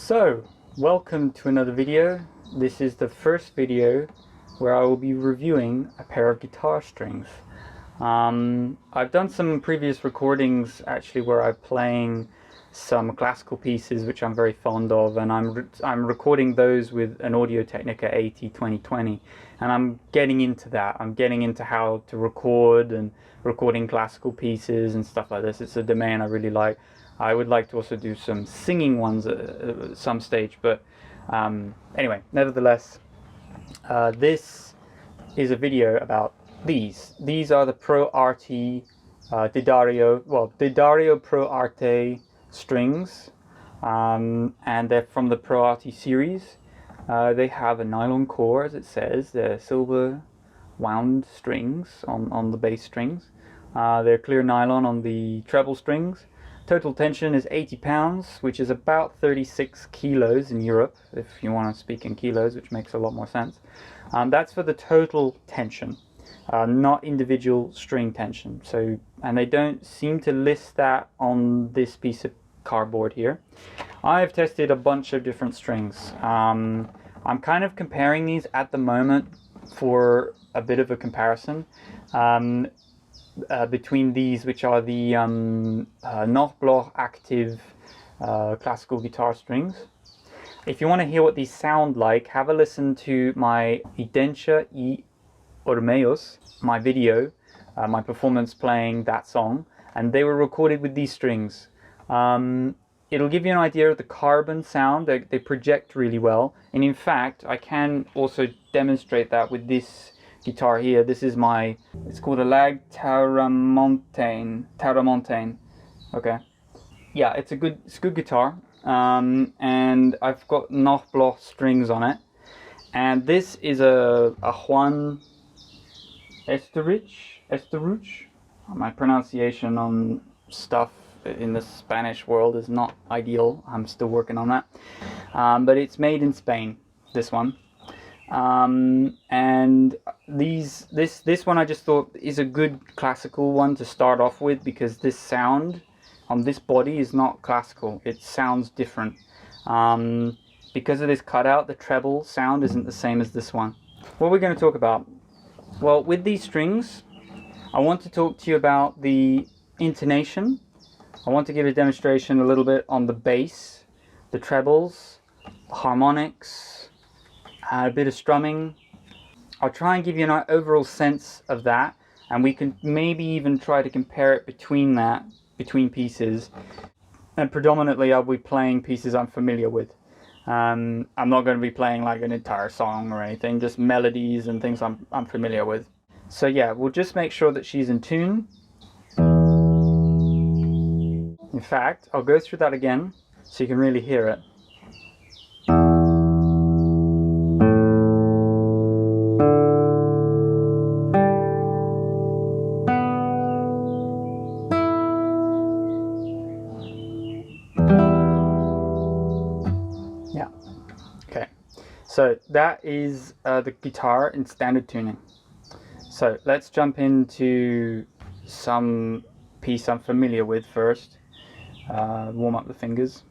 So, welcome to another video. This is the first video where I will be reviewing a pair of guitar strings. I've done some previous recordings actually where I'm playing some classical pieces which I'm very fond of, and I'm recording those with an Audio-Technica AT2020, and I'm getting into that. I'm getting into how to record and recording classical pieces and stuff like this. It's a domain I really like. I would like to also do some singing ones at some stage, but anyway, nevertheless, this is a video about these. These are the Pro Arte D'Addario Pro Arte strings, and they're from the Pro Arte series. They have a nylon core, as it says. They're silver wound strings on the bass strings. They're clear nylon on the treble strings. Total tension is 80 pounds, which is about 36 kilos in Europe, if you want to speak in kilos, which makes a lot more sense. That's for the total tension, not individual string tension. So, and they don't seem to list that on this piece of cardboard here. I've tested a bunch of different strings. I'm kind of comparing these at the moment for a bit of a comparison. Between these, which are the Northbloch Active classical guitar strings. If you want to hear what these sound like, have a listen to my Identia y Ormeos, my video, my performance playing that song, and they were recorded with these strings. It'll give you an idea of the carbon sound. They project really well, and in fact I can also demonstrate that with this guitar here. This is it's called a Lag Tauramontane. Okay, yeah, it's a good guitar, and I've got Northbloch strings on it, and this is a Juan Esterich. My pronunciation on stuff in the Spanish world is not ideal. I'm still working on that, but it's made in Spain, this one. And this one I just thought is a good classical one to start off with, because this sound on this body is not classical. It sounds different. Because of this cutout, the treble sound isn't the same as this one. What we're going to talk about? Well, with these strings, I want to talk to you about the intonation. I want to give a demonstration a little bit on the bass, the trebles, the harmonics, a bit of strumming. I'll try and give you an overall sense of that, and we can maybe even try to compare it between pieces. And predominantly I'll be playing pieces I'm familiar with. I'm not going to be playing like an entire song or anything, just melodies and things I'm familiar with. So yeah, we'll just make sure that she's in tune. In fact, I'll go through that again so you can really hear it. Yeah, okay, so that is the guitar in standard tuning. So let's jump into some piece I'm familiar with first. Warm up the fingers.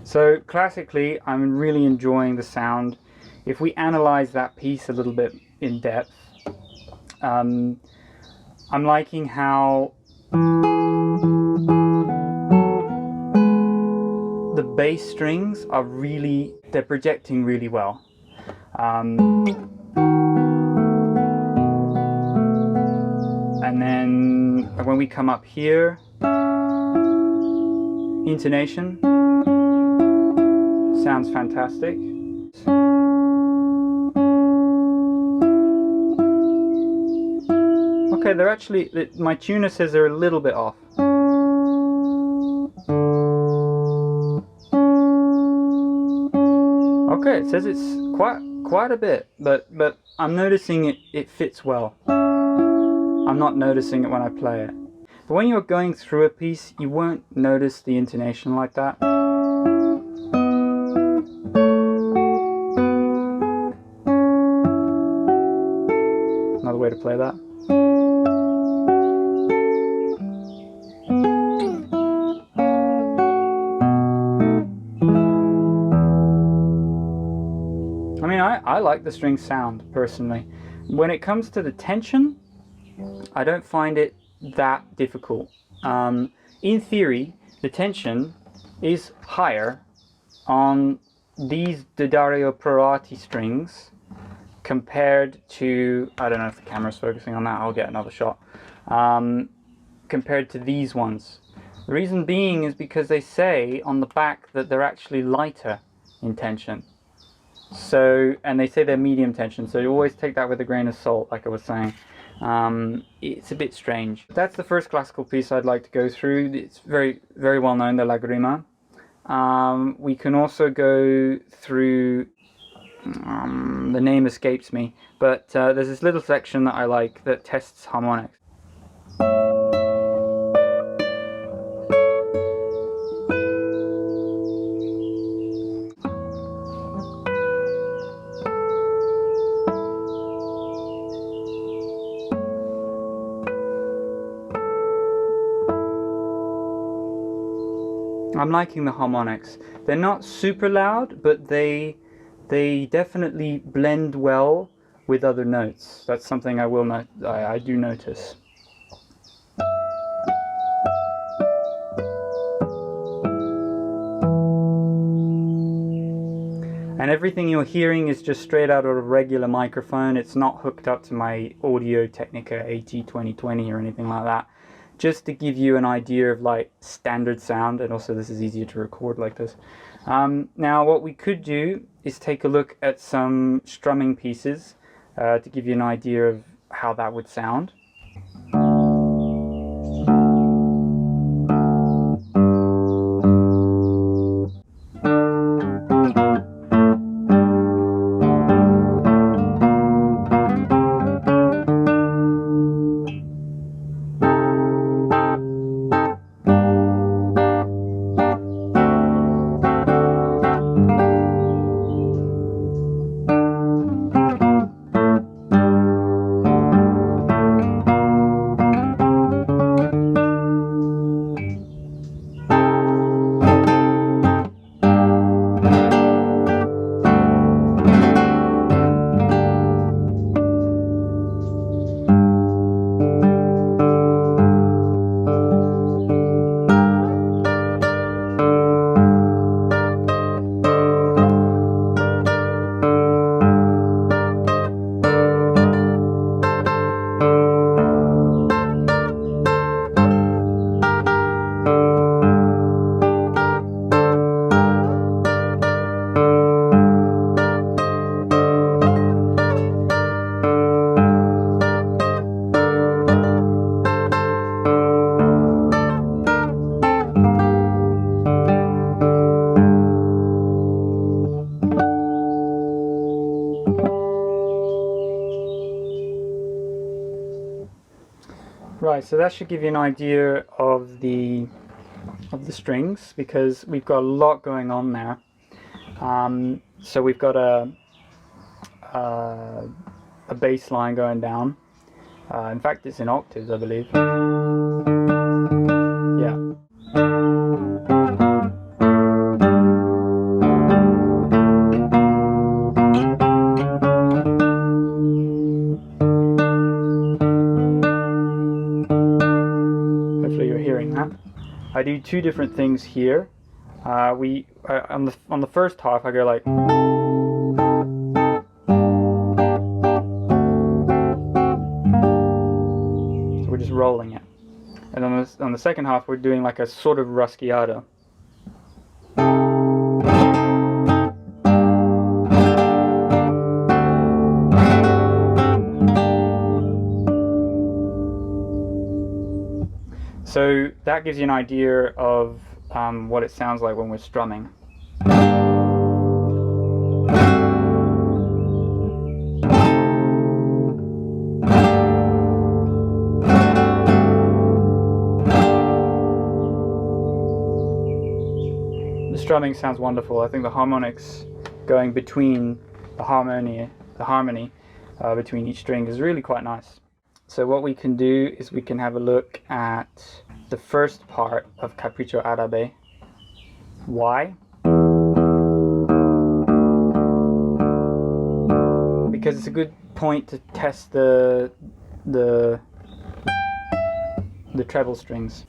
So classically, I'm really enjoying the sound. If we analyze that piece a little bit in depth, I'm liking how the bass strings are they're projecting really well. And then when we come up here, intonation sounds fantastic. Okay, they're actually, my tuner says they're a little bit off. Okay, it says it's quite a bit, but I'm noticing it fits well. I'm not noticing it when I play it. But when you're going through a piece, you won't notice the intonation like that. Another way to play that. I mean, I like the string sound, personally. When it comes to the tension, I don't find it that difficult. In theory, the tension is higher on these D'Addario Prorati strings compared to, I don't know if the camera's focusing on that, I'll get another shot, compared to these ones. The reason being is because they say on the back that they're actually lighter in tension. So, and they say they're medium tension, so you always take that with a grain of salt, like I was saying. It's a bit strange. That's the first classical piece I'd like to go through. It's very, very well known, the Lagrima. We can also go through, the name escapes me, but there's this little section that I like that tests harmonics. I'm liking the harmonics. They're not super loud, but they definitely blend well with other notes. That's something I do notice. And everything you're hearing is just straight out of a regular microphone. It's not hooked up to my Audio Technica AT2020 or anything like that. Just to give you an idea of like standard sound, and also this is easier to record like this. Now what we could do is take a look at some strumming pieces to give you an idea of how that would sound. Right, so that should give you an idea of the strings, because we've got a lot going on there. So we've got a bass line going down. In fact, it's in octaves, I believe. Yeah. I do two different things here. On the first half, I go like, so we're just rolling it, and on the second half, we're doing like a sort of ruschiato. So that gives you an idea of what it sounds like when we're strumming. strumming sounds wonderful. I think the harmonics going between the harmony between each string is really quite nice. So what we can do is we can have a look at the first part of Capriccio Arabe. Why? Because it's a good point to test the treble strings.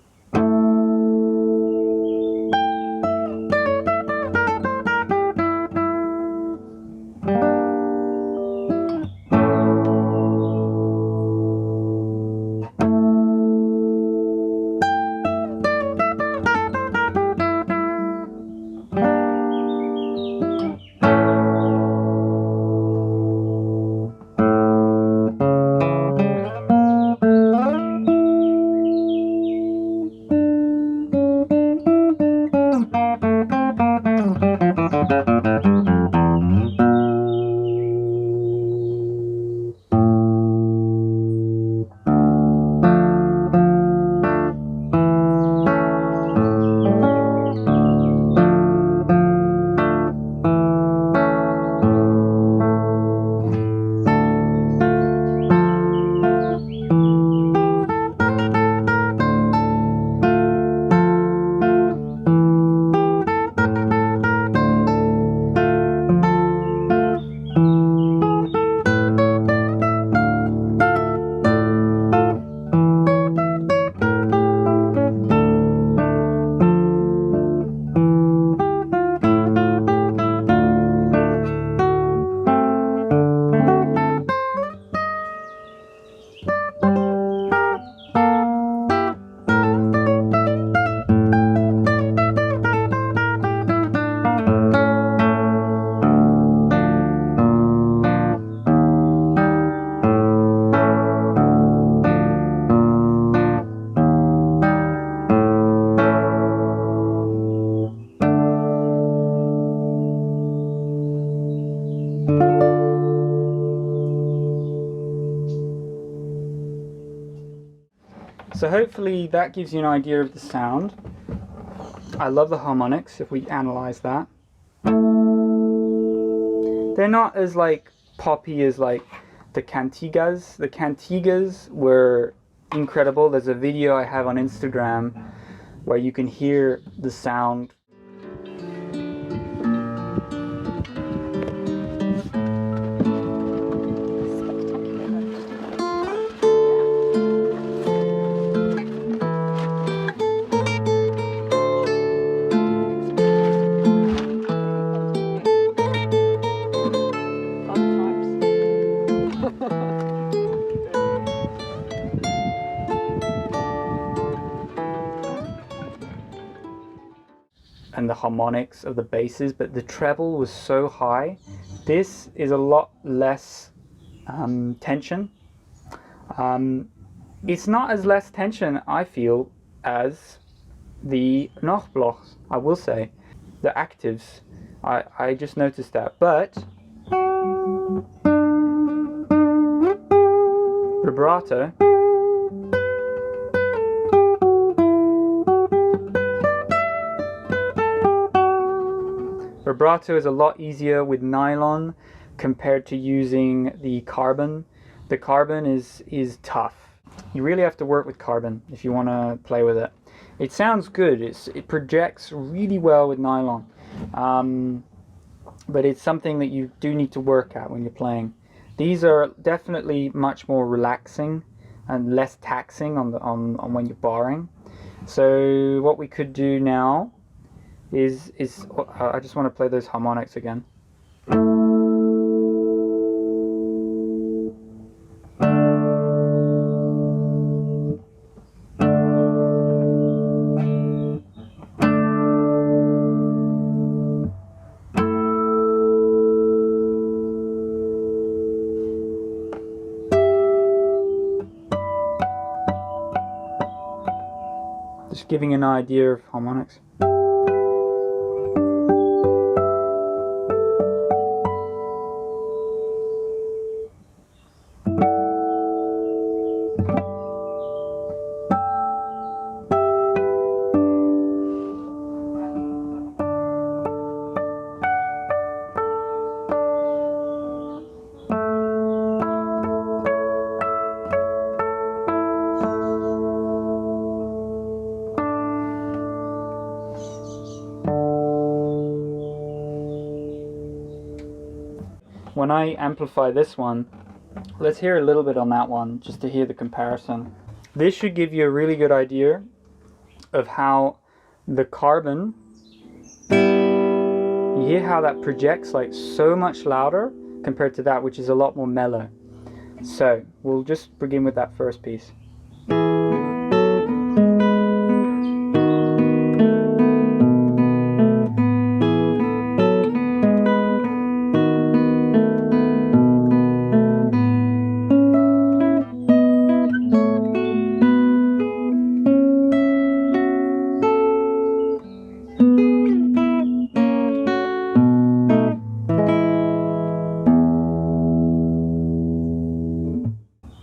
So hopefully that gives you an idea of the sound. I love the harmonics, if we analyze that. They're not as like poppy as like the cantigas. The cantigas were incredible. There's a video I have on Instagram where you can hear the sound. And the harmonics of the basses, but the treble was so high. This is a lot less tension. It's not as less tension, I feel, as the Nachblochs, I will say. The octaves, I just noticed that. But vibrato, vibrato is a lot easier with nylon compared to using the carbon. The carbon is tough. You really have to work with carbon if you want to play with it. It sounds good. It projects really well with nylon, but it's something that you do need to work at when you're playing. These are definitely much more relaxing and less taxing on when you're barring. So what we could do now is I just want to play those harmonics again. Just giving an idea of harmonics. when I amplify this one, let's hear a little bit on that one just to hear the comparison. This should give you a really good idea of how the carbon, you hear how that projects like so much louder compared to that, which is a lot more mellow. So we'll just begin with that first piece.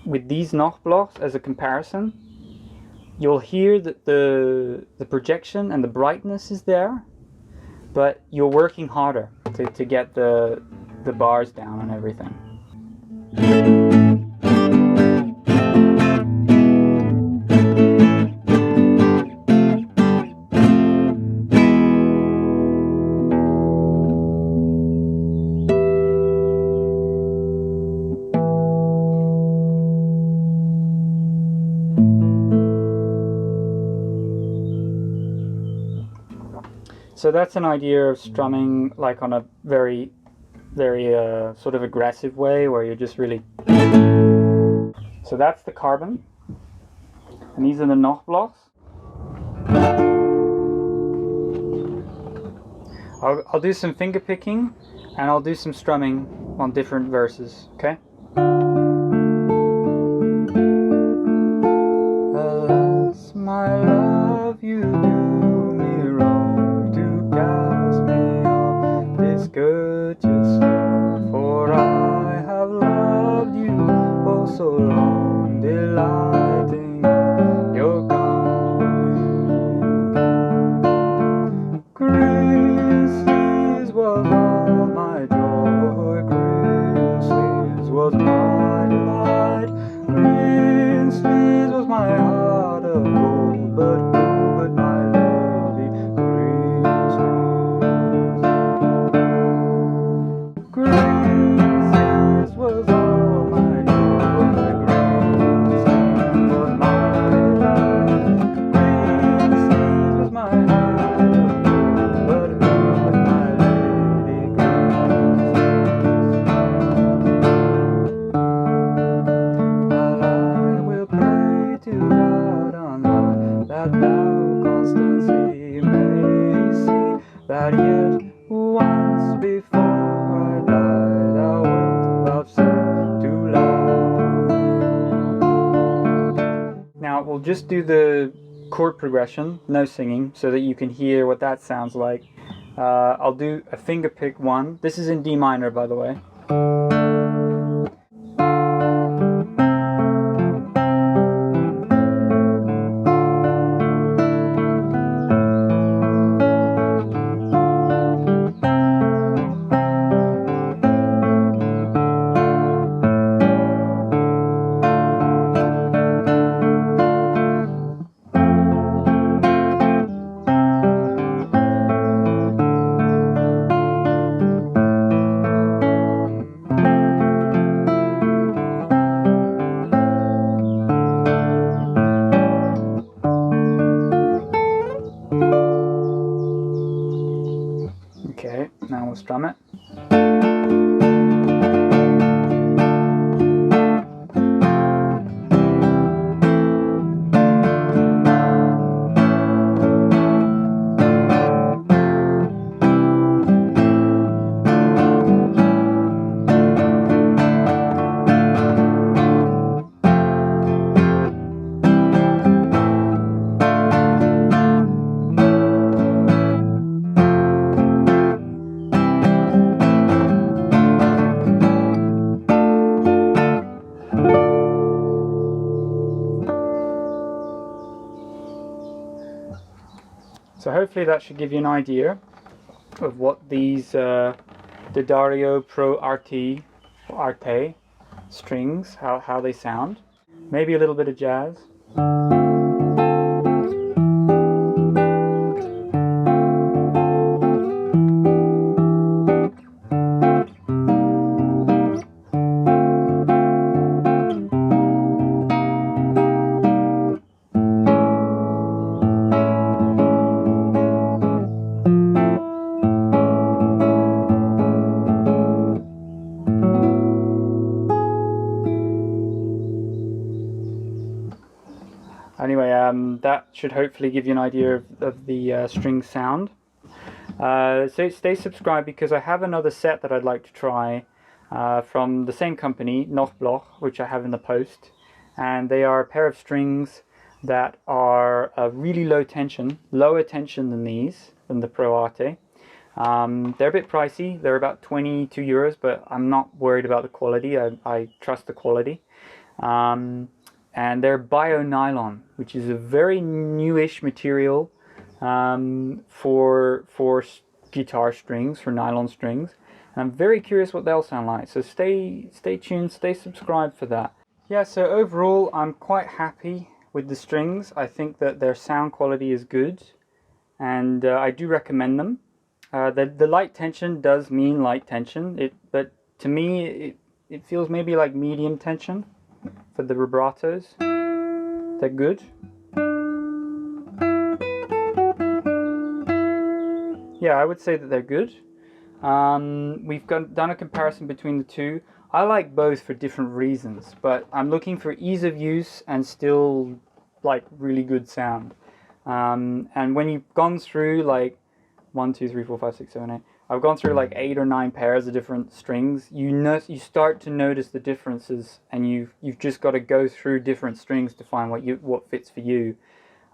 With these Nachtblocks as a comparison, you'll hear that the projection and the brightness is there, but you're working harder to get the bars down and everything. So that's an idea of strumming like on a very sort of aggressive way, where you're just really... So that's the carbon, and these are the Nachtblocks. I'll do some finger picking, and I'll do some strumming on different verses, okay? Alas, my love, you do me wrong to cast me off this courteous earth, for I have loved you for so long, delighting in your company. Christmas was all my joy, Christmas was my delight, Christmas was my heart of gold, but my lady, Christmas was all my joy, Christmas was my delight, Christmas was my heart of gold, but my lady, While I will pray to God on high, that thou constancy may see, that yet once before I die, thou wilt vouchsafe to love. Now we'll just do the chord progression, no singing, so that you can hear what that sounds like. I'll do a finger pick one. This is in D minor, by the way. Okay, now we'll strum it. So hopefully that should give you an idea of what these D'Addario Pro Arte strings, how they sound. Maybe a little bit of jazz. that should hopefully give you an idea of the string sound. So stay subscribed, because I have another set that I'd like to try from the same company, Nochbloch, which I have in the post. And they are a pair of strings that are really low tension, lower tension than these, than the Pro Arte. They're a bit pricey. They're about 22 euros, but I'm not worried about the quality. I trust the quality. And they're bio nylon, which is a very newish material for guitar strings, for nylon strings. And I'm very curious what they'll sound like. So stay tuned, stay subscribed for that. Yeah, so overall I'm quite happy with the strings. I think that their sound quality is good, and I do recommend them. The light tension does mean light tension, but to me it feels maybe like medium tension for the vibratos. They're good. Yeah, I would say that they're good. We've done a comparison between the two. I like both for different reasons, but I'm looking for ease of use and still like really good sound. And when you've gone through like 1, 2, 3, 4, 5, 6, 7, 8, I've gone through like 8 or 9 pairs of different strings. You start to notice the differences, and you've just got to go through different strings to find what fits for you.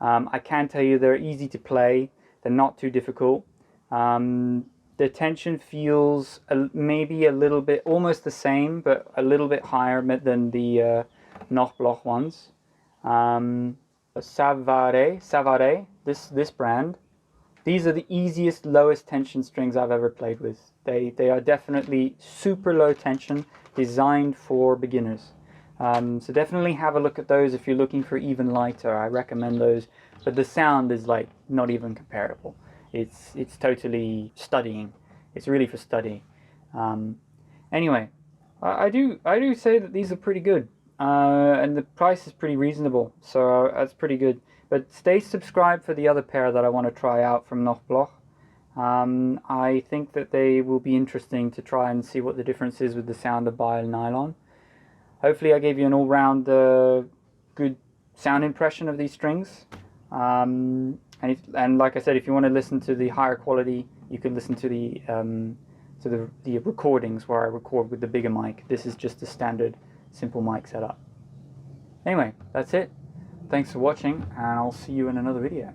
I can tell you they're easy to play. They're not too difficult. The tension feels maybe a little bit, almost the same, but a little bit higher than the Nochbloch ones. Savare, this brand, these are the easiest, lowest tension strings I've ever played with. They are definitely super low tension, designed for beginners. So definitely have a look at those if you're looking for even lighter. I recommend those, but the sound is like not even comparable. It's totally studying. It's really for study. Anyway, I do say that these are pretty good, and the price is pretty reasonable, so that's pretty good. But stay subscribed for the other pair that I want to try out from Nochbloch. I think that they will be interesting to try and see what the difference is with the sound of bio nylon. Hopefully I gave you an all-round good sound impression of these strings. And like I said, if you want to listen to the higher quality, you can listen to the recordings where I record with the bigger mic. This is just a standard simple mic setup. Anyway, that's it. Thanks for watching, and I'll see you in another video.